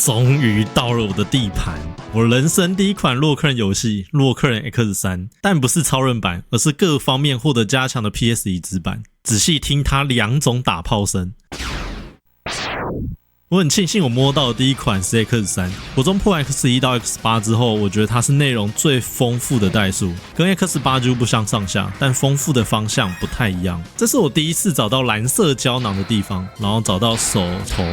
终于到了我的地盘，我人生第一款洛克人游戏《洛克人 X3》，但不是超人版，而是各方面获得加强的 PS 移植版。仔细听它2种打炮声。我很庆幸我摸到的第一款是 X3， 我中破 X1 到 X8 之后，我觉得它是内容最丰富的代数，跟 X8 就不相上下，但丰富的方向不太一样。这是我第一次找到蓝色胶囊的地方，然后找到手头、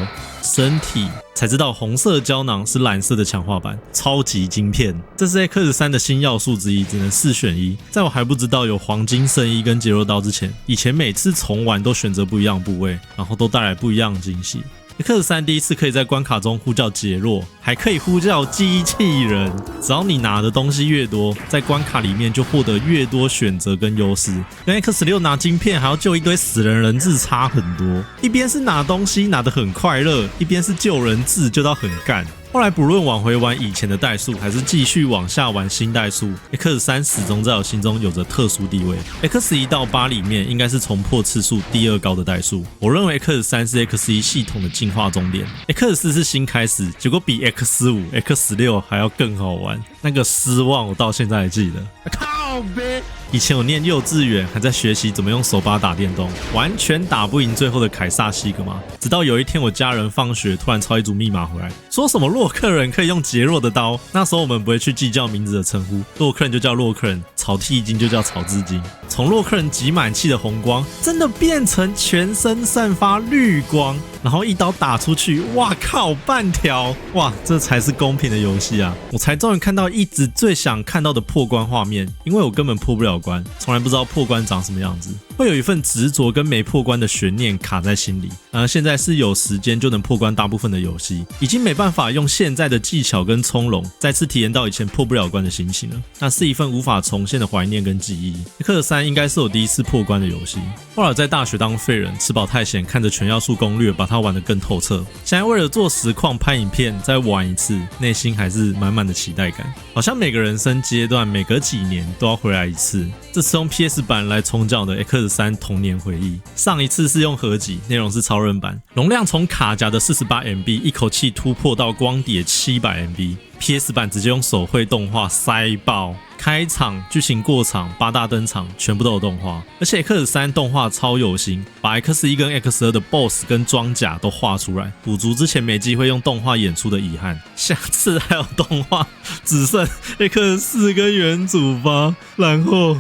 身体，才知道红色胶囊是蓝色的强化版，超级晶片。这是 X3 的新要素之一，只能4选1。在我还不知道有黄金圣衣跟杰洛刀之前，以前每次重玩都选择不一样的部位，然后都带来不一样的惊喜。X3 第一次可以在关卡中呼叫杰洛，还可以呼叫机器人。只要你拿的东西越多，在关卡里面就获得越多选择跟优势。跟 X6 拿晶片还要救一堆死人人质差很多，一边是拿东西拿得很快乐，一边是救人质救到很干。后来不论往回玩以前的代数，还是继续往下玩新代数， X3 始终在我心中有着特殊地位。X1 到8里面应该是重破次数第2高的代数，我认为 X3 是 X1 系统的进化终点， X4 是新开始，结果比 X5、X6 还要更好玩，那个失望我到现在还记得。靠北！以前我念幼稚园，还在学习怎么用手把打电动，完全打不赢最后的凯撒西格玛。直到有一天，我家人放学突然抄一组密码回来，说什么洛克人可以用杰洛的刀。那时候我们不会去计较名字的称呼，洛克人就叫洛克人，草剃金就叫草字金。从洛克人集满气的红光，真的变成全身散发绿光，然后一刀打出去，哇靠，半条！哇，这才是公平的游戏啊！我才终于看到一直最想看到的破关画面，因为我根本破不了关，从来不知道破关长什么样子，会有一份执着跟没破关的悬念卡在心里。现在是有时间就能破关大部分的游戏，已经没办法用现在的技巧跟从容再次体验到以前破不了关的心情了。那是一份无法重现的怀念跟记忆。X3应该是我第一次破关的游戏。后来在大学当废人，吃饱太闲，看着全要素攻略，把它玩得更透彻。现在为了做实况拍影片再玩一次，内心还是满满的期待感。好像每个人生阶段每隔几年都要回来一次。这次用 PS 版来重讲的 X3 童年回忆。上一次是用合集，内容是超人版，容量从卡夹的 48MB 一口气突破到光碟 700MB。PS 版直接用手绘动画塞爆，开场、剧情过场、8大登场全部都有动画，而且 X3 动画超有心，把 X1 跟 X2 的 BOSS 跟装甲都画出来，补足之前没机会用动画演出的遗憾。下次还有动画，只剩 X4 跟元祖吧，然后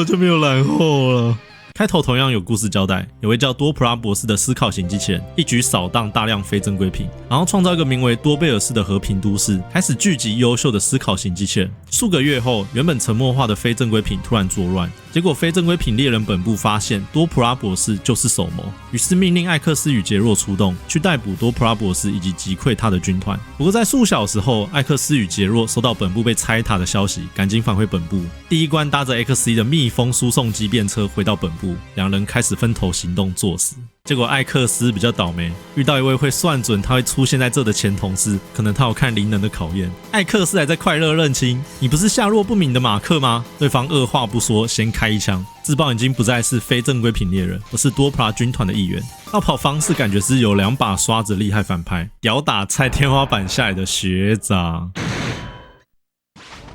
就没有然后了。开头同样有故事交代，有位叫多普拉博士的思考型机器人一举扫荡大量非正规品，然后创造一个名为多贝尔市的和平都市，开始聚集优秀的思考型机器人。数个月后，原本沉默化的非正规品突然作乱，结果非正规品猎人本部发现多普拉博士就是首谋，于是命令艾克斯与杰洛出动，去逮捕多普拉博士以及击溃他的军团。不过在数小时后，艾克斯与杰洛收到本部被拆塔的消息，赶紧返回本部。第一关搭着 X1 的蜜蜂输送机便车回到本部，两人开始分头行动作死。结果艾克斯比较倒霉，遇到一位会算准他会出现在这的前同事，可能他有看灵能的考验。艾克斯还在快乐认亲，你不是下落不明的马克吗？对方二话不说先开一枪，自爆已经不再是非正规品猎人，而是多普拉军团的一员。绕跑方式感觉是有2把刷子厉害反派，屌打菜天花板下来的学长。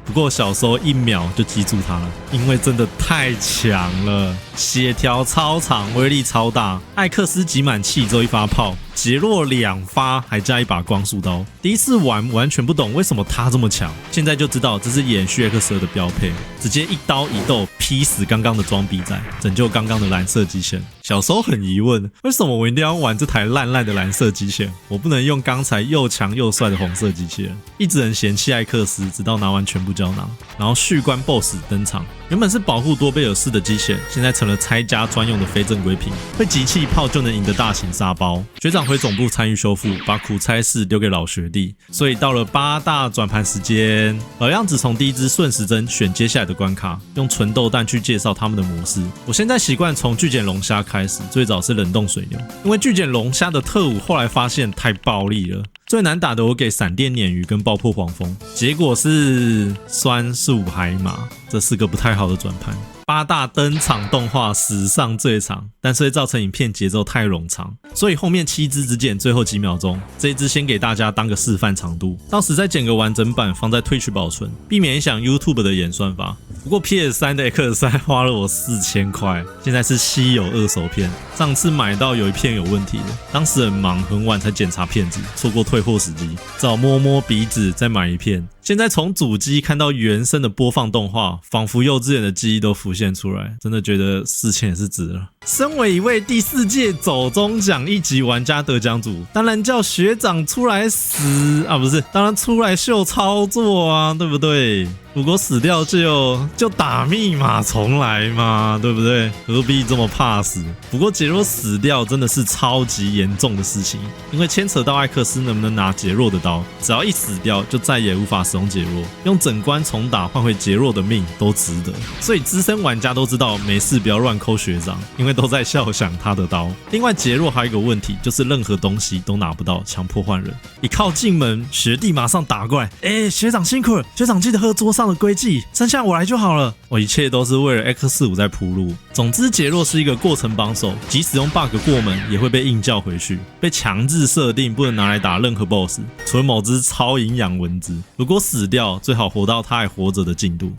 不过小时候1秒就记住他了，因为真的太强了，血条超长，威力超大。艾克斯集满气之后一发炮，杰洛2发，还加一把光束刀。第一次玩完全不懂为什么他这么强，现在就知道这是延续 X2 的标配，直接一刀一斗劈死刚刚的装逼仔，拯救刚刚的蓝色机器人。小时候很疑问，为什么我一定要玩这台烂烂的蓝色机器人，我不能用刚才又强又帅的红色机器人？一直很嫌弃艾克斯，直到拿完全部胶囊，然后续关 BOSS 登场。原本是保护多贝尔市的机器人，现在成了拆家专用的非正规品，会集气炮就能赢得大型沙包。学长回总部参与修复，把苦差事丢给老学弟。所以到了8大转盘时间，老样子从第一支顺时针选接下来的关卡，用纯豆弹去介绍他们的模式。我现在习惯从巨剪龙虾开始，最早是冷冻水牛，因为巨剪龙虾的特务后来发现太暴力了。最难打的我给闪电鲶鱼跟爆破黄蜂，结果是酸树海马，这是个不太好的转盘。8大登场动画史上最长，但是会造成影片节奏太冗长，所以后面7只只剪最后几秒钟，这一只先给大家当个示范长度，到时再剪个完整版放在 Twitch 保存，避免影响 YouTube 的演算法。不过 PS3 的 X3 花了我4000块，现在是稀有二手片，上次买到有一片有问题的，当时很忙很晚才检查片子，错过退货时机，只好摸摸鼻子再买一片。现在从主机看到原生的播放动画，仿佛幼稚园的记忆都浮现出来，真的觉得4000也是值了。身为一位第4届走中奖1级玩家得奖组，当然叫学长出来死啊，不是，当然出来秀操作啊，对不对？如果死掉就打密码重来嘛，对不对？何必这么怕死？不过杰若死掉真的是超级严重的事情，因为牵扯到艾克斯能不能拿杰若的刀，只要一死掉就再也无法使用杰若，用整关重打换回杰若的命都值得。所以资深玩家都知道没事不要乱扣学长，因为都在笑想他的刀。另外杰若还有一个问题，就是任何东西都拿不到，强迫换人。一靠进门，学弟马上打过来，学长辛苦了，学长记得喝桌上的规矩，剩下我来就好了。一切都是为了 X5 在铺路。总之杰若是一个过程帮手，即使用 bug 过门也会被硬叫回去，被强制设定不能拿来打任何 BOSS， 除了某只超营养蚊子。如果死掉，最好活到他还活着的进度。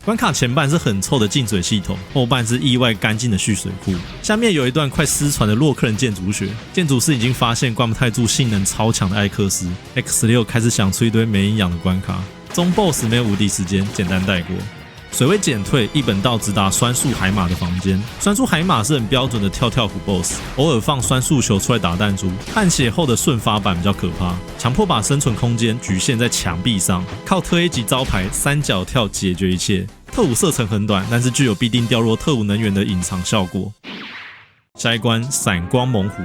关卡前半是很臭的净水系统，后半是意外干净的蓄水库。下面有一段快失传的洛克人建筑学，建筑师已经发现关不太住性能超强的艾克斯 ，X6 开始想出一堆没营养的关卡。中 BOSS 没有无敌时间，简单带过。水位减退，一本道直达酸树海马的房间。酸树海马是很标准的跳跳虎 BOSS， 偶尔放酸树球出来打弹珠。汗血后的顺发版比较可怕，强迫把生存空间局限在墙壁上，靠特 A 级招牌三角跳解决一切。特务射程很短，但是具有必定掉落特务能源的隐藏效果。下一关闪光猛虎。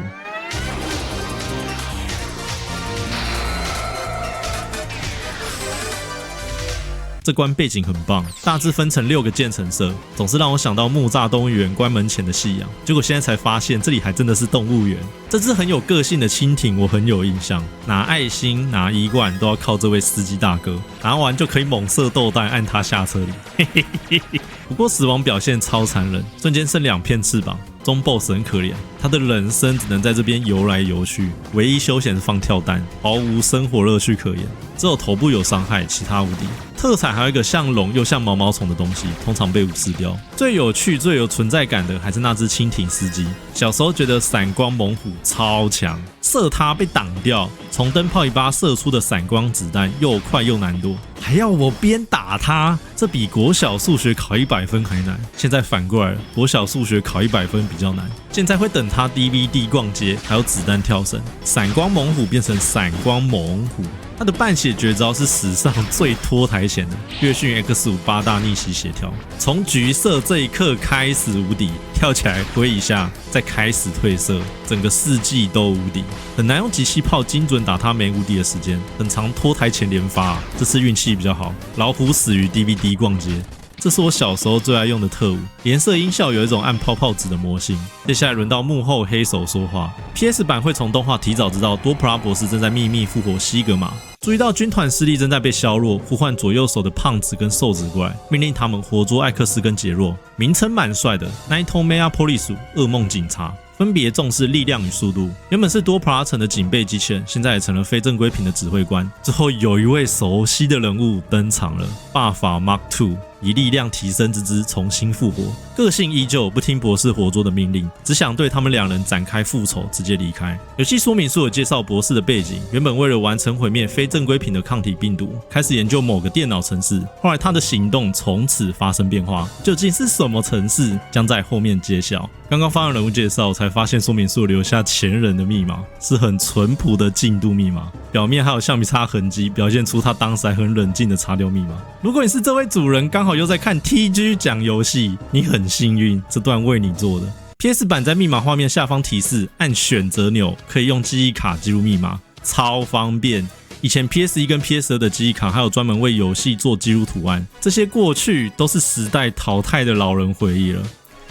这关背景很棒，大致分成6个渐层色，总是让我想到木栅动物园关门前的夕阳。结果现在才发现，这里还真的是动物园。这只很有个性的蜻蜓，我很有印象，拿爱心、拿一罐都要靠这位司机大哥，拿完就可以猛射豆弹，按他下车里。不过死亡表现超残忍，瞬间剩2片翅膀。中 BOSS 很可怜，他的人生只能在这边游来游去，唯一休闲是放跳弹，毫无生活乐趣可言，只有头部有伤害，其他无敌。特产还有一个像龙又像毛毛虫的东西，通常被无视掉。最有趣、最有存在感的还是那只蜻蜓司机。小时候觉得闪光猛虎超强，射它被挡掉，从灯泡尾巴射出的闪光子弹又快又难躲，还要我边打它，这比国小数学考100分还难。现在反过来了，国小数学考100分比较难。现在会等它 DVD 逛街，还有子弹跳绳，闪光猛虎变成闪光猛虎。他的半血绝招是史上最拖台前的月讯 X5 8大逆袭协调，从橘色这一刻开始无敌，跳起来挥一下，再开始退色，整个4季都无敌，很难用极气炮精准打他没无敌的时间，很常拖台前连发，这次运气比较好，老虎死于 DVD 逛街。这是我小时候最爱用的特务，颜色音效有一种按泡泡纸的魔性。接下来轮到幕后黑手说话。PS 版会从动画提早知道多普拉博士正在秘密复活西格玛，注意到军团势力正在被削弱，呼唤左右手的胖子跟瘦子过来，命令他们活捉艾克斯跟杰若。名称蛮帅的 Nightmare Police 噩梦警察，分别重视力量与速度。原本是多普拉城的警备机器人，现在也成了非正规品的指挥官。之后有一位熟悉的人物登场了，霸法 Mark II。以力量提升之姿重新复活，个性依旧，不听博士活捉的命令，只想对他们2人展开复仇，直接离开。游戏说明书有介绍博士的背景，原本为了完成毁灭非正规品的抗体病毒，开始研究某个电脑程式，后来他的行动从此发生变化，究竟是什么程式，将在后面揭晓。刚刚发完人物介绍，才发现说明书留下前人的密码，是很淳朴的进度密码，表面还有橡皮擦痕迹，表现出他当时还很冷静的查掉密码。如果你是这位主人，刚好又在看 TG 讲游戏，你很幸运，这段为你做的。PS 版在密码画面下方提示，按选择钮可以用记忆卡记录密码，超方便。以前 PS1 跟 PS2 的记忆卡还有专门为游戏做记录图案，这些过去都是时代淘汰的老人回忆了。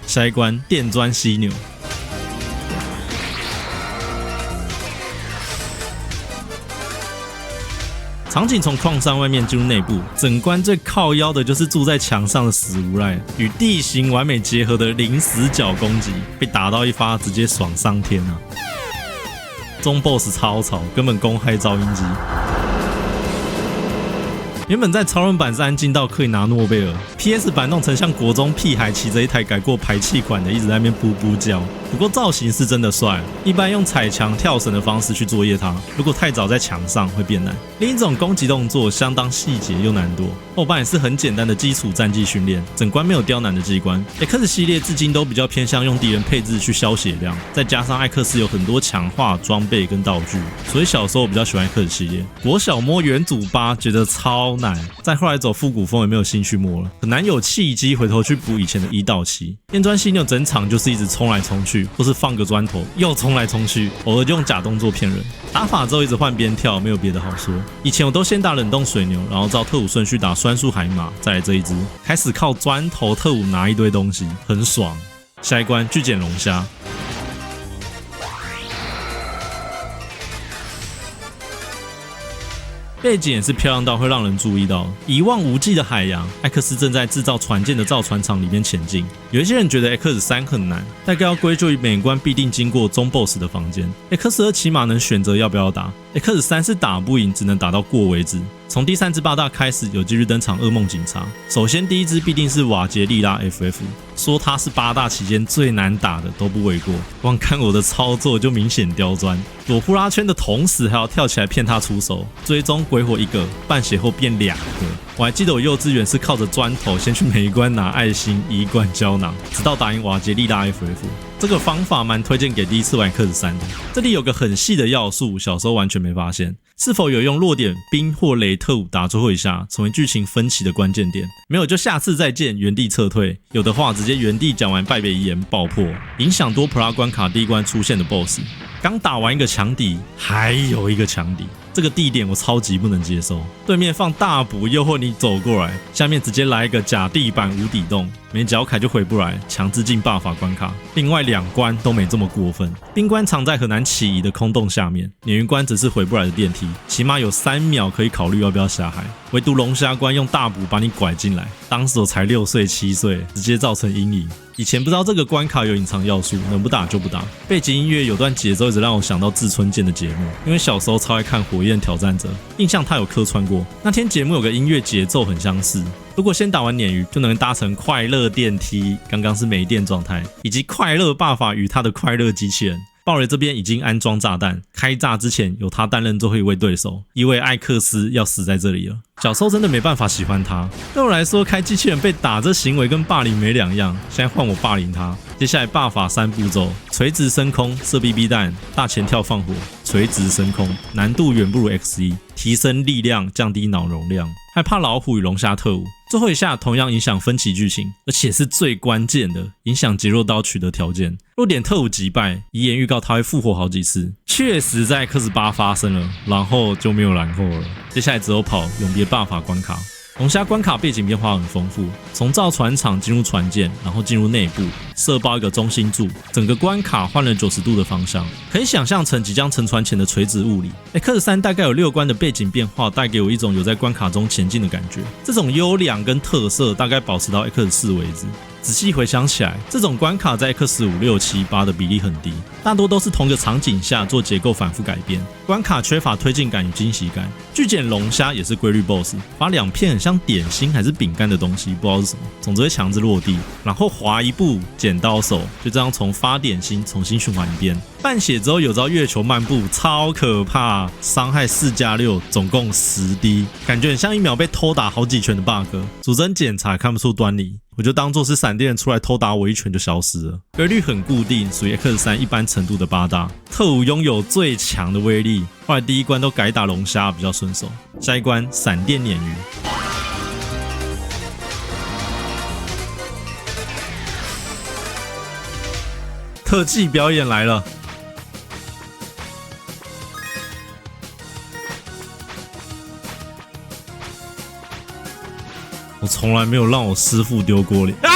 下一关电钻犀牛。场景从矿山外面进入内部，整关最靠腰的就是住在墙上的死无赖，与地形完美结合的零死角攻击，被打到一发直接爽上天啊！中 BOSS 超吵，根本公害噪音机。原本在超人版是安静到可以拿诺贝尔 ，PS 版弄成像国中屁孩骑着一台改过排气管的，一直在那边噗噗叫。不过造型是真的帅，一般用踩墙跳绳的方式去作业它，如果太早在墙上会变难。另一种攻击动作相当细节又难躲，后半也是很简单的基础战技训练，整关没有刁难的机关。X 系列至今都比较偏向用敌人配置去消血量，再加上艾克斯有很多强化装备跟道具，所以小时候我比较喜欢 X 系列。国小摸元祖8觉得超难，再后来走复古风也没有兴趣摸了，很难有契机回头去补以前的1到7。验砖犀牛整场就是一直冲来冲去，或是放个砖头又冲来冲去，偶尔就用假动作骗人。打法之后一直换边跳，没有别的好说。以前我都先打冷冻水牛，然后照特务顺序打酸树海马，再来这一只，开始靠砖头特务拿一堆东西，很爽。下一关巨剪龙虾。背景也是漂亮到会让人注意到，一望无际的海洋，艾克斯正在制造船舰的造船厂里面前进。有一些人觉得 X3 很难，大概要归咎于每关必定经过中 BOSS 的房间。X2 起码能选择要不要打， X3 是打不赢，只能打到过为止。从第3只8大开始，有继续登场噩梦警察。首先第一只必定是瓦杰利拉 FF， 说他是8大期间最难打的都不为过。光看我的操作就明显刁钻，躲呼啦圈的同时还要跳起来骗他出手，追踪鬼火1个，半血后变2个。我还记得我幼稚园是靠着砖头先去每一关拿爱心1罐胶囊，直到打赢瓦杰利拉 FF。这个方法蛮推荐给第一次玩X3的。这里有个很细的要素，小时候完全没发现，是否有用弱点冰或雷特务打最后一下，成为剧情分歧的关键点。没有就下次再见，原地撤退。有的话直接原地讲完败北遗言爆破，影响多普拉关卡第一关出现的 BOSS。刚打完一个强敌，还有一个强敌。这个地点我超级不能接受，对面放大补诱惑你走过来，下面直接来一个假地板无底洞，没脚铠就回不来，强制进 buff 关卡。另外2关都没这么过分，冰关藏在很难起移的空洞下面，鲶鱼关只是回不来的电梯，起码有3秒可以考虑要不要下海。唯独龙虾关用大补把你拐进来，当时我才6岁7岁，直接造成阴影。以前不知道这个关卡有隐藏要素，能不打就不打。背景音乐有段节奏一直让我想到志村健的节目，因为小时候超爱看火焰挑战者，印象他有客串过。那天节目有个音乐节奏很相似，如果先打完鲶鱼就能搭乘快乐电梯，刚刚是没电状态，以及快乐爸爸与他的快乐机器人。鲍雷这边已经安装炸弹，开炸之前由他担任最后一位对手，因为艾克斯要死在这里了。小时候真的没办法喜欢他，对我来说开机器人被打这行为跟霸凌没两样，现在换我霸凌他。接下来霸法3步骤：垂直升空、射 BB 弹、大前跳放火、垂直升空，难度远不如 X1， 提升力量，降低脑容量。害怕老虎与龙虾特务，最后一下同样影响分歧剧情，而且是最关键的，影响杰若刀取得条件。弱点特务击败，遗言预告他会复活好几次，确实在X8发生了，然后就没有然后了。接下来只有跑永别霸法关卡。龙虾关卡背景变化很丰富，从造船厂进入船舰，然后进入内部，射爆一个中心柱，整个关卡换了90度的方向，可以想象成即将沉船前的垂直物理。X3 大概有6关的背景变化，带给我一种有在关卡中前进的感觉。这种优良跟特色大概保持到 X4 为止。仔细回想起来，这种关卡在 X5、6、7、8的比例很低，大多都是同个场景下做结构反复改变，关卡缺乏推进感与惊喜感。巨剪龙虾也是规律 BOSS， 发2片很像点心还是饼干的东西，不知道是什么，总之会强制落地，然后滑一步剪刀手，就这样从发点心重新循环一遍。半血之后有招月球漫步，超可怕，伤害4+6，总共10滴，感觉很像1秒被偷打好几拳的 bug。主帧检查看不出端倪，我就当作是闪电人出来偷打我1拳就消失了。规律很固定，属于 X3 一般程度的8大。特务拥有最强的威力，后来第1关都改打龙虾比较顺手。下一关闪电鲶鱼。特技表演来了。我从来没有让我师父丢锅里啊！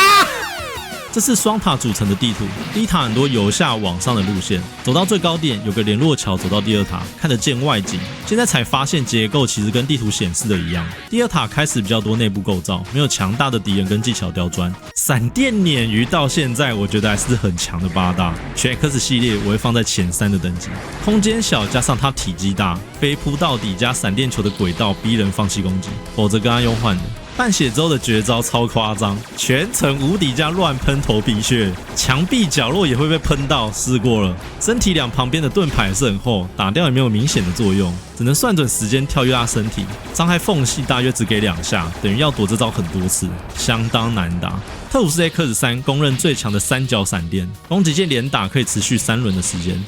这是双塔组成的地图，第一塔很多由下往上的路线，走到最高点有个联络桥，走到第二塔看得见外景。现在才发现结构其实跟地图显示的一样。第二塔开始比较多内部构造，没有强大的敌人跟技巧刁钻。闪电鲶鱼到现在我觉得还是很强的八大，全 X 系列我会放在前3的等级。空间小加上它体积大，飞扑到底加闪电球的轨道逼人放弃攻击，否则跟他用换的。半血之后的绝招超夸张，全程无敌加乱喷头皮屑，墙壁角落也会被喷到，试过了。身体两旁边的盾牌也是很厚，打掉也没有明显的作用，只能算准时间跳跃他身体，伤害缝隙大约只给2下，等于要躲这招很多次，相当难打。特伍斯 X3 公认最强的3角闪电，攻击键连打可以持续3轮的时间。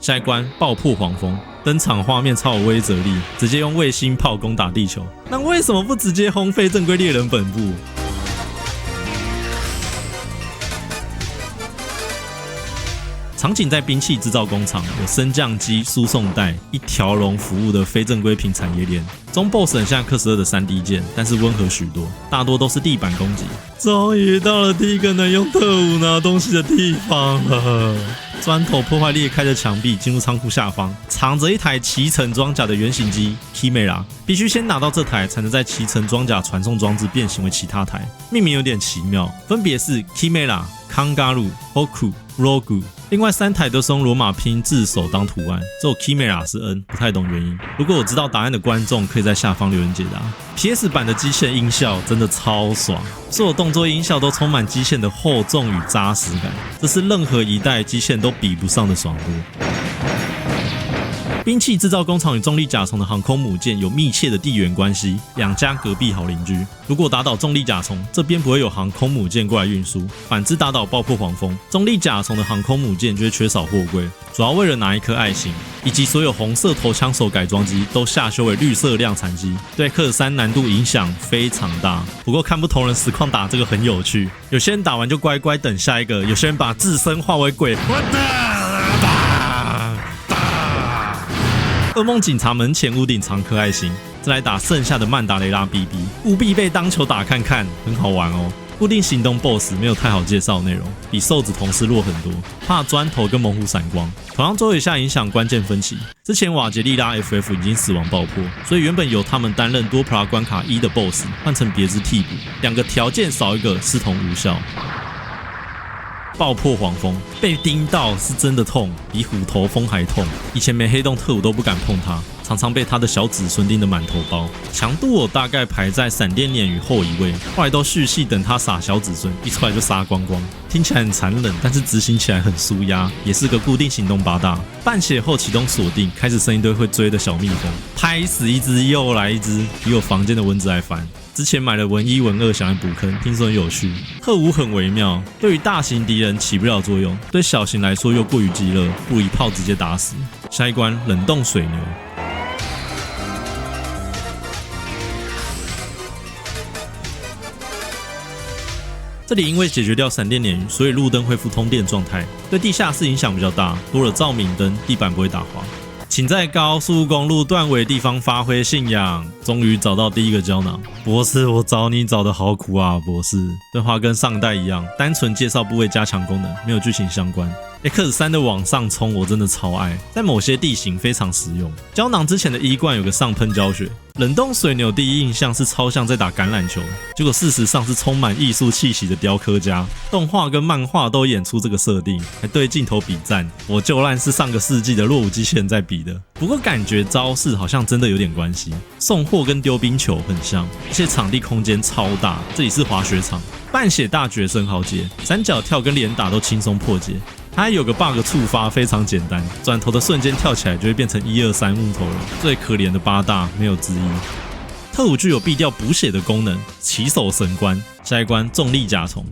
下一关爆破黄蜂，登场画面超有威慑力，直接用卫星炮攻打地球。那为什么不直接轰飞正规猎人本部？场景在兵器制造工厂，有升降机、输送带，一条龙服务的非正规品产业链。中 BOSS 很像克12的3D 剑，但是温和许多，大多都是地板攻击。终于到了第一个能用特务拿东西的地方了。砖头破坏裂开的墙壁，进入仓库下方，藏着一台骑乘装甲的原型机 Chimera， 必须先拿到这台，才能在骑乘装甲传送装置变形为其他台。命名有点奇妙，分别是 Chimera、Kangaroo、Hoku、Rogu。另外3台都是用罗马拼音字首当图案，只有 Chimera 是 N， 不太懂原因。如果我知道答案的观众，可以在下方留言解答。PS 版的机械音效真的超爽，所有动作音效都充满机械的厚重与扎实感，这是任何一代机械都比不上的爽度。兵器制造工厂与重力甲虫的航空母舰有密切的地缘关系，两家隔壁好邻居。如果打倒重力甲虫，这边不会有航空母舰过来运输；反之打倒爆破黄蜂，重力甲虫的航空母舰就会缺少货柜，主要为了拿一颗爱心，以及所有红色头枪手改装机都下修为绿色量产机，对克3难度影响非常大。不过看不同人实况打这个很有趣，有些人打完就乖乖等下一个，有些人把自身化为鬼。噩梦警察门前屋顶藏颗爱心，再来打剩下的曼达雷拉 BB， 务必被当球打看看，很好玩哦。固定行动 BOSS 没有太好介绍内容，比瘦子同事弱很多，怕砖头跟猛虎闪光。同样周一下影响关键分歧，之前瓦杰利拉 FF 已经死亡爆破，所以原本由他们担任多普拉关卡1的 BOSS 换成别之替补，2个条件少一个视同无效。爆破黄蜂被叮到是真的痛，比虎头蜂还痛。以前没黑洞特务都不敢碰它，常常被他的小子孙叮得满头包。强度我大概排在闪电鲶鱼后一位，后来都续系等他撒小子孙，一出来就杀光光。听起来很残忍，但是执行起来很舒压，也是个固定行动八大。半血后启动锁定，开始生一堆会追的小蜜蜂，拍死一只又来一只，比我房间的蚊子还烦。之前买了文1文2想来补坑，听说很有趣。特务很微妙，对于大型敌人起不了作用，对小型来说又过于激烈，不如一炮直接打死。下一关冷冻水牛。这里因为解决掉闪电鲶鱼，所以路灯恢复通电状态，对地下室影响比较大，多了照明灯，地板不会打滑。请在高速公路断尾地方发挥信仰。终于找到第一个胶囊，博士，我找你找的好苦啊，博士。对话跟上代一样，单纯介绍部位加强功能，没有剧情相关。X3 的往上冲我真的超爱，在某些地形非常实用。胶囊之前的1冠有个上喷教学，冷冻水牛第一印象是超像在打橄榄球，结果事实上是充满艺术气息的雕刻家。动画跟漫画都演出这个设定，还对镜头比赞。我就烂是上个世纪的落伍机器人在比的，不过感觉招式好像真的有点关系。送货跟丢冰球很像，而且场地空间超大，这里是滑雪场。半血大绝生好解，三角跳跟连打都轻松破解。它还有个 bug 触发非常简单，转头的瞬间跳起来就会变成1、2、3木头人，最可怜的八大没有之一。特务具有避掉补血的功能，起手神关。下一关重力甲虫。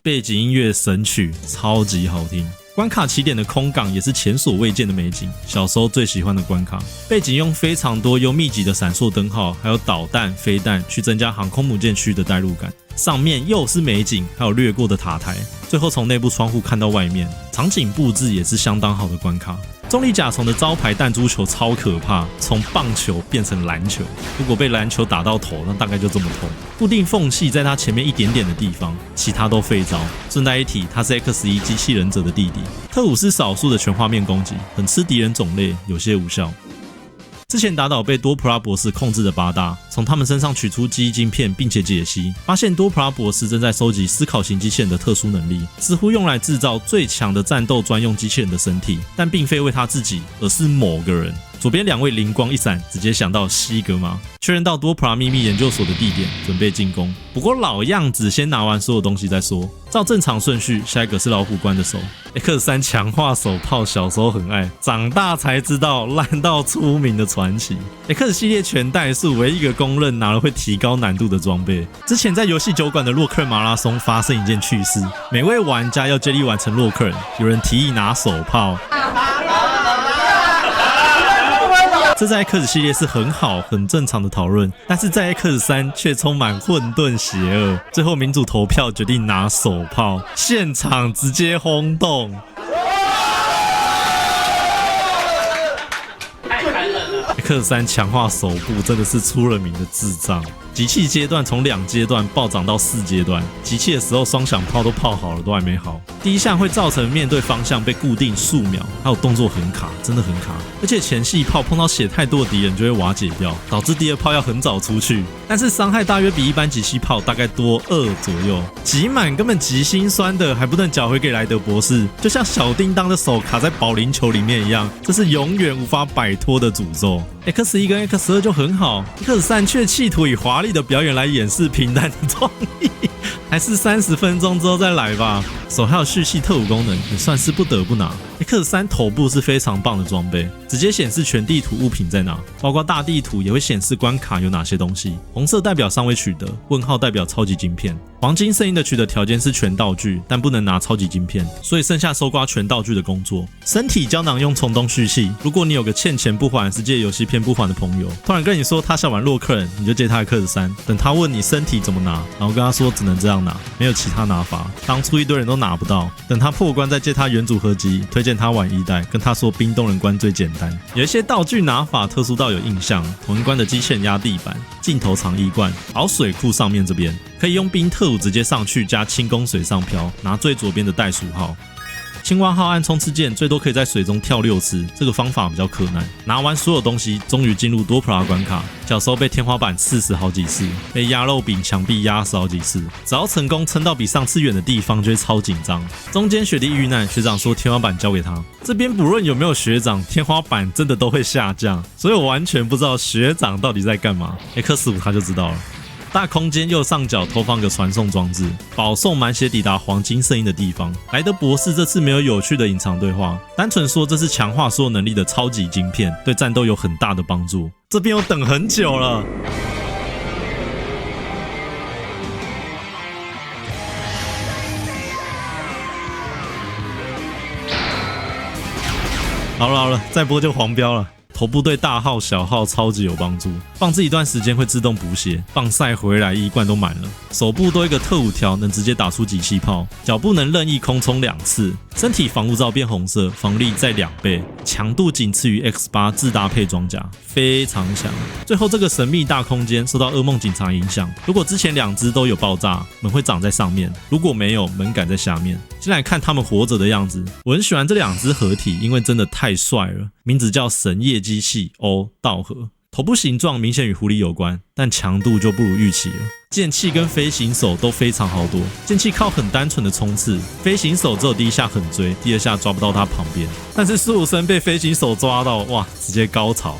背景音乐神曲，超级好听。关卡起点的空港也是前所未见的美景，小时候最喜欢的关卡。背景用非常多又密集的闪烁灯号，还有导弹、飞弹去增加航空母舰区的代入感。上面又是美景，还有掠过的塔台，最后从内部窗户看到外面，场景布置也是相当好的关卡。重力甲虫的招牌弹珠球超可怕，从棒球变成篮球，如果被篮球打到头，那大概就这么痛。固定缝隙在它前面一点点的地方，其他都废招。顺带一提，它是 X1 机器忍者的弟弟。特务是少数的全画面攻击，很吃敌人种类，有些无效。之前打倒被多普拉博士控制的八大，从他们身上取出记忆晶片，并且解析，发现多普拉博士正在收集思考型机器人的特殊能力，似乎用来制造最强的战斗专用机器人的身体，但并非为他自己，而是某个人。左边2位灵光一闪，直接想到西格玛，确认到多普拉秘密研究所的地点，准备进攻。不过老样子，先拿完所有东西再说。照正常顺序，下一个是老虎关的手。X3 强化手炮，小时候很爱，长大才知道烂到出名的传奇。X 系列全代数唯一一个公认拿了会提高难度的装备。之前在游戏酒馆的洛克人马拉松发生一件趣事，每位玩家要接力完成洛克人，有人提议拿手炮。这在 X 系列是很好很正常的讨论，但是在 X3 却充满混沌邪恶。最后民主投票决定拿手炮，现场直接轰动。X3 强化手部真的是出了名的智障。集气阶段从2阶段暴涨到4阶段，集气的时候双响炮都炮好了，都还没好。第一项会造成面对方向被固定数秒，还有动作很卡，真的很卡。而且前戏炮碰到血太多的敌人就会瓦解掉，导致第二炮要很早出去，但是伤害大约比一般集气炮大概多2左右。集满根本集心酸的，还不能缴回给莱德博士，就像小叮当的手卡在保龄球里面一样，这是永远无法摆脱的诅咒。X1 跟 X2 就很好， X3 却企图以华丽的表演来掩饰平淡的创意，还是30分钟之后再来吧。手还有续系特务功能，也算是不得不拿。X3 头部是非常棒的装备，直接显示全地图物品在哪，包括大地图也会显示关卡有哪些东西。红色代表尚未取得，问号代表超级晶片。黄金圣衣的取得条件是全道具，但不能拿超级晶片，所以剩下搜刮全道具的工作。身体胶囊用虫洞续系，如果你有个欠钱不还、是借游戏片不还的朋友，突然跟你说他想玩洛克人，你就借他的X3，等他问你身体怎么拿，然后跟他说只能这样拿，没有其他拿法。当初一堆人都拿不到，等他破关再借他原组合集，推荐他玩1代，跟他说冰冻人关最简单。有一些道具拿法特殊到有印象，同一关的机器人压地板，镜头藏衣罐，好水库上面这边可以用冰特务直接上去加轻功水上漂，拿最左边的袋鼠号。青蛙号按冲刺键最多可以在水中跳6次，这个方法比较困难。拿完所有东西，终于进入多普拉关卡。小时候被天花板刺死好几次，被鸭肉饼墙壁压死好几次，只要成功撑到比上次远的地方，就会超紧张。中间雪地遇难，学长说天花板交给他。这边不论有没有学长，天花板真的都会下降，所以我完全不知道学长到底在干嘛。X5他就知道了。大空间右上角投放个传送装置，保送满血抵达黄金圣衣的地方。莱德博士这次没有有趣的隐藏对话，单纯说这是强化所有能力的超级晶片，对战斗有很大的帮助。这边我等很久了。好了，再播就黄标了。头部对大号小号超级有帮助，放置一段时间会自动补血，放赛回来衣罐都满了。手部多一个特务条，能直接打出集气炮，脚部能任意空冲2次，身体防护罩变红色，防力再2倍，强度仅次于 X8 自搭配装甲，非常强。最后这个神秘大空间受到噩梦警察影响，如果之前2只都有爆炸，门会长在上面，如果没有，门杆在下面。先来看他们活着的样子，我很喜欢这2只合体，因为真的太帅了。名字叫神夜机器 O 道合，头部形状明显与狐狸有关，但强度就不如预期了。剑气跟飞行手都非常好躲，剑气靠很单纯的冲刺，飞行手只有第一下狠追，第2下抓不到他旁边，但是15声被飞行手抓到，哇，直接高潮。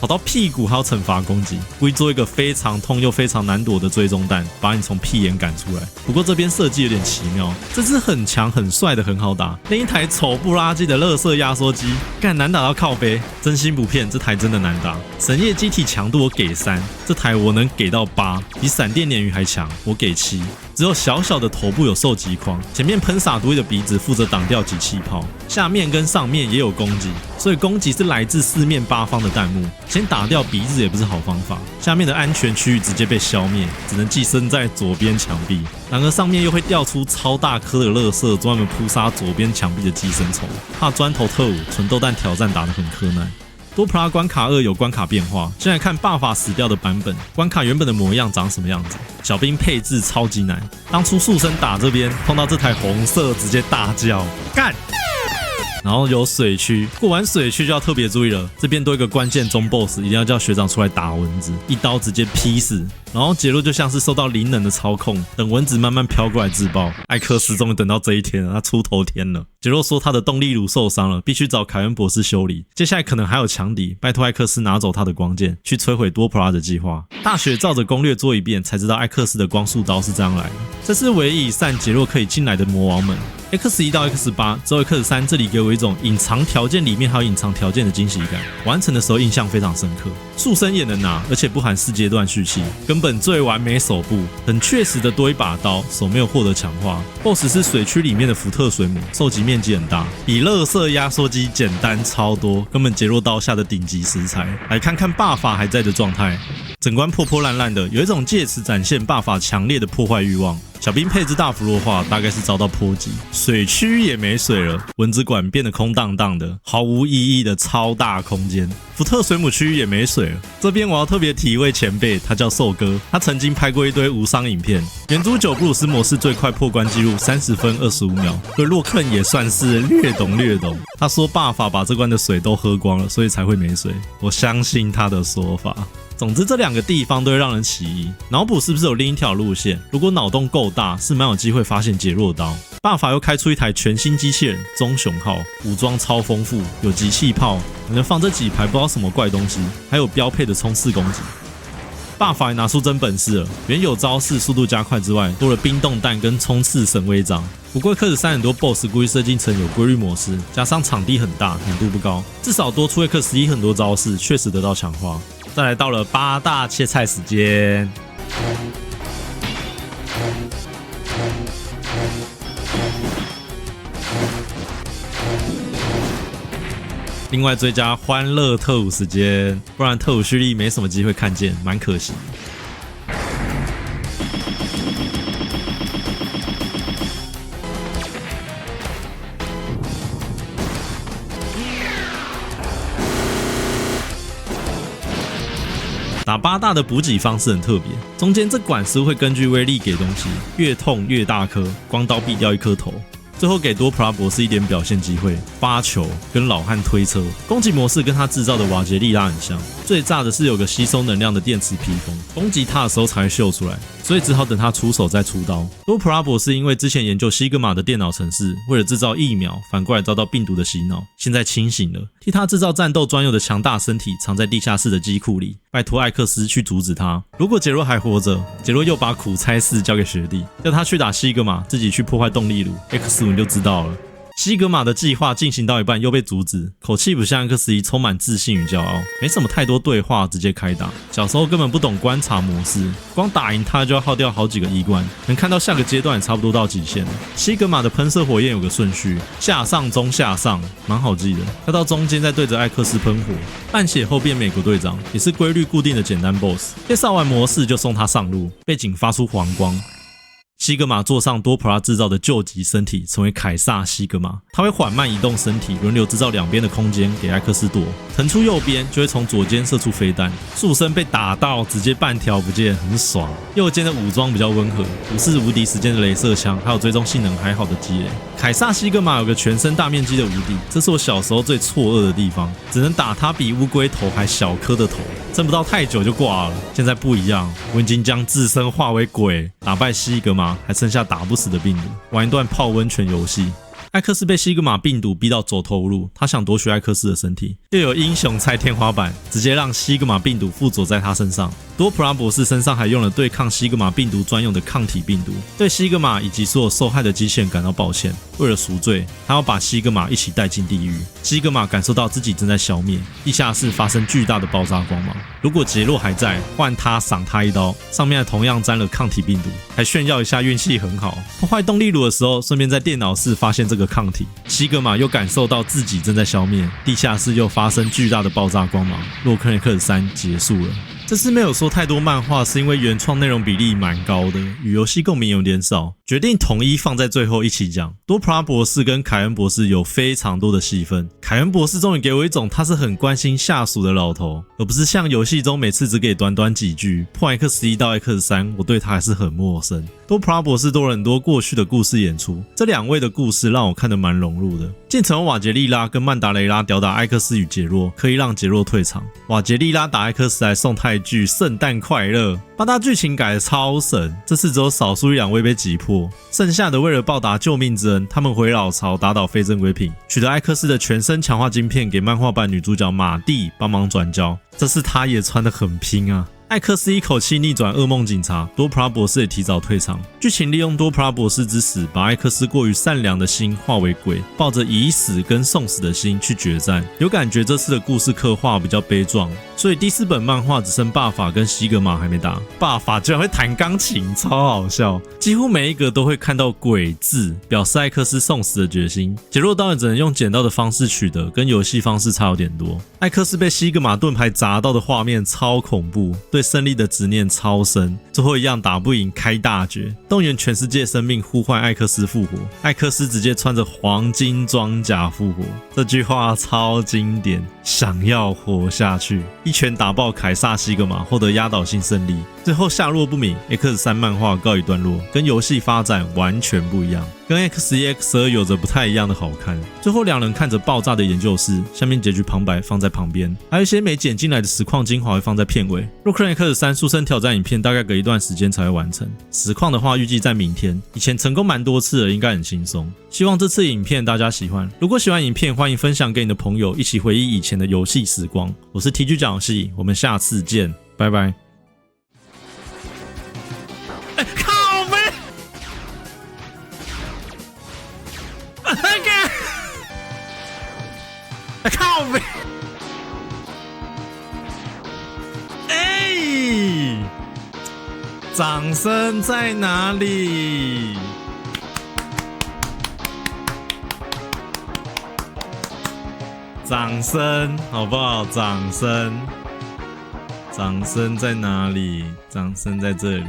跑到屁股还有惩罚攻击，故意做一个非常痛又非常难躲的追踪弹，把你从屁眼赶出来。不过这边设计有点奇妙，这只很强很帅的很好打，另一台丑不拉几的垃圾压缩机，干难打到靠背，真心不骗，这台真的难打。神夜机体强度我给3，这台我能给到8，比闪电鲶鱼还强，我给7。只有小小的头部有受击框，前面喷洒毒液的鼻子负责挡掉击气泡，下面跟上面也有攻击，所以攻击是来自四面八方的弹幕。先打掉鼻子也不是好方法，下面的安全区域直接被消灭，只能寄生在左边墙壁。然而上面又会掉出超大颗的垃圾，专门扑杀左边墙壁的寄生虫。怕砖头特务纯豆弹挑战打得很柯南。多普拉关卡2有关卡变化，先来看霸法死掉的版本，关卡原本的模样长什么样子。小兵配置超级难，当初树生打这边碰到这台红色直接大叫干。然后有水区，过完水区就要特别注意了，这边多一个关键中 boss， 一定要叫学长出来打蚊子，一刀直接劈死。然后杰洛就像是受到灵能的操控，等蚊子慢慢飘过来自爆。艾克斯终于等到这一天了，他出头天了。杰洛说他的动力炉受伤了，必须找凯恩博士修理。接下来可能还有强敌，拜托艾克斯拿走他的光剑，去摧毁多普拉的计划。大雪照着攻略做一遍，才知道艾克斯的光束刀是这样来的。这是唯一散杰洛可以进来的魔王们。X1 到 X8 之后 X3， 这里给我一种隐藏条件里面还有隐藏条件的惊喜感，完成的时候印象非常深刻。树生也能拿，而且不含4阶段蓄气，根本最完美手部，很确实的多一把刀，手没有获得强化。BOSS 是水区里面的福特水母，受击面积很大，比垃圾压缩机简单超多，根本杰洛刀下的顶级食材。来看看霸法还在的状态，整关破破烂烂的，有一种借此展现霸法强烈的破坏欲望。小兵配置大幅弱化，大概是遭到波及，水区也没水了，蚊子馆变得空荡荡的，毫无意义的超大空间。福特水母区也没水了，这边我要特别提一位前辈，他叫寿哥，他曾经拍过一堆无伤影片，原主9布鲁斯模式最快破关纪录30分25秒，对洛克人也算是略懂。他说霸法把这关的水都喝光了，所以才会没水，我相信他的说法。总之这2个地方都会让人起疑，脑补是不是有另一条路线？如果脑洞够大，是蛮有机会发现杰洛刀。霸法又开出一台全新机器人棕熊号，武装超丰富，有集气炮，能放这几排不知道什么怪东西，还有标配的冲刺攻击。霸法也拿出真本事了，原有招式速度加快之外，多了冰冻弹跟冲刺神威掌。不过X3很多 BOSS 故意设计成有规律模式，加上场地很大，难度不高，至少多出X11很多招式，确实得到强化。再来到了8大切菜时间。另外追加欢乐特务时间，不然特务蓄力没什么机会看见，蛮可惜。打8大的补给方式很特别，中间这管是会根据威力给东西，越痛越大颗，光刀毙掉1颗头。最后给多普拉博士一点表现机会，发球跟老汉推车，攻击模式跟他制造的瓦杰利拉很像。最炸的是有个吸收能量的电磁披风，攻击他的时候才会秀出来，所以只好等他出手再出刀。多普拉博士因为之前研究西格玛的电脑程式，为了制造疫苗，反过来遭到病毒的洗脑，现在清醒了，替他制造战斗专用的强大身体，藏在地下室的机库里，拜托艾克斯去阻止他。如果杰洛还活着，杰洛又把苦差事交给学弟，叫他去打西格玛，自己去破坏动力炉 X5 你就知道了。西格玛的计划进行到一半又被阻止，口气不像X1充满自信与骄傲，没什么太多对话，直接开打。小时候根本不懂观察模式，光打赢他就要耗掉好几个衣冠，能看到下个阶段也差不多到极限了。西格玛的喷射火焰有个顺序，下上中下上，蛮好记的。要到中间再对着艾克斯喷火，半血后变美国队长，也是规律固定的简单 BOSS。介绍完模式就送他上路，背景发出黄光。西格玛坐上多普拉制造的救急身体，成为凯撒西格玛。他会缓慢移动身体，轮流制造两边的空间给艾克斯躲。腾出右边就会从左肩射出飞弹。树身被打到直接半条不见，很爽。右肩的武装比较温和，不是无敌时间的雷射枪，还有追踪性能还好的积累。凯撒西格玛有个全身大面积的无敌，这是我小时候最错愕的地方，只能打他比乌龟头还小颗的头，撑不到太久就挂了。现在不一样，我已经将自身化为鬼，打败西格玛。还剩下打不死的病毒，玩一段泡温泉游戏。艾克斯被西格玛病毒逼到走投无路，他想夺取艾克斯的身体，又有英雄拆天花板，直接让西格玛病毒附着在他身上。多普拉博士身上还用了对抗西格玛病毒专用的抗体病毒，对西格玛以及所有受害的机器人感到抱歉。为了赎罪，他要把西格玛一起带进地狱。西格玛感受到自己正在消灭，地下室发生巨大的爆炸光芒。如果杰洛还在，换他赏他一刀，上面同样沾了抗体病毒，还炫耀一下运气很好。破坏动力炉的时候，顺便在电脑室发现这个抗体。西格玛又感受到自己正在消灭，地下室又发生巨大的爆炸光芒。洛克人克斯3结束了。这次没有说太多漫画，是因为原创内容比例蛮高的，与游戏共鸣有点少，决定统一放在最后一起讲。多普拉博士跟凯恩博士有非常多的戏份，凯恩博士终于给我一种他是很关心下属的老头，而不是像游戏中每次只给短短几句。破 X1 到 X3，我对他还是很陌生。多普拉博士多了很多过去的故事演出，这两位的故事让我看得蛮融入的。进城瓦杰利拉跟曼达雷拉吊打艾克斯与杰洛，可以让杰洛退场。瓦杰利拉打艾克斯来送他一句圣诞快乐。八大剧情改得超神，这次只有少数1-2位被击破，剩下的为了报答救命之恩，他们回老巢打倒非正规品，取得艾克斯的全身强化晶片给漫画版女主角马蒂帮忙转交，这次她也穿得很拼啊。艾克斯一口气逆转噩梦警察，多普拉博士也提早退场。剧情利用多普拉博士之死，把艾克斯过于善良的心化为鬼，抱着以死跟送死的心去决战。有感觉这次的故事刻画比较悲壮，所以第4本漫画只剩巴法跟西格玛还没打。巴法居然会弹钢琴，超好笑！几乎每一个都会看到鬼字，表示艾克斯送死的决心。杰洛当然只能用捡到的方式取得，跟游戏方式差有点多。艾克斯被西格玛盾牌砸到的画面超恐怖，对胜利的执念超深，最后一样打不赢，开大绝，动员全世界生命呼唤艾克斯复活。艾克斯直接穿着黄金装甲复活，这句话超经典，想要活下去，一拳打爆凯撒西格玛，获得压倒性胜利。最后下落不明 ，X3 漫画告一段落，跟游戏发展完全不一样，跟 X1、X2 有着不太一样的好看。最后两人看着爆炸的研究室，下面结局旁白放在旁边，还有一些没剪进来的实况精华会放在片尾。洛克人 X3 书生挑战影片大概隔一段时间才会完成，实况的话预计在明天。以前成功蛮多次了，应该很轻松。希望这次影片大家喜欢，如果喜欢影片，欢迎分享给你的朋友，一起回忆以前的游戏时光。我是 TG 讲游戏，我们下次见，拜拜。靠北！靠北！掌声在哪里？掌声好不好？掌声在哪里？掌声在这里。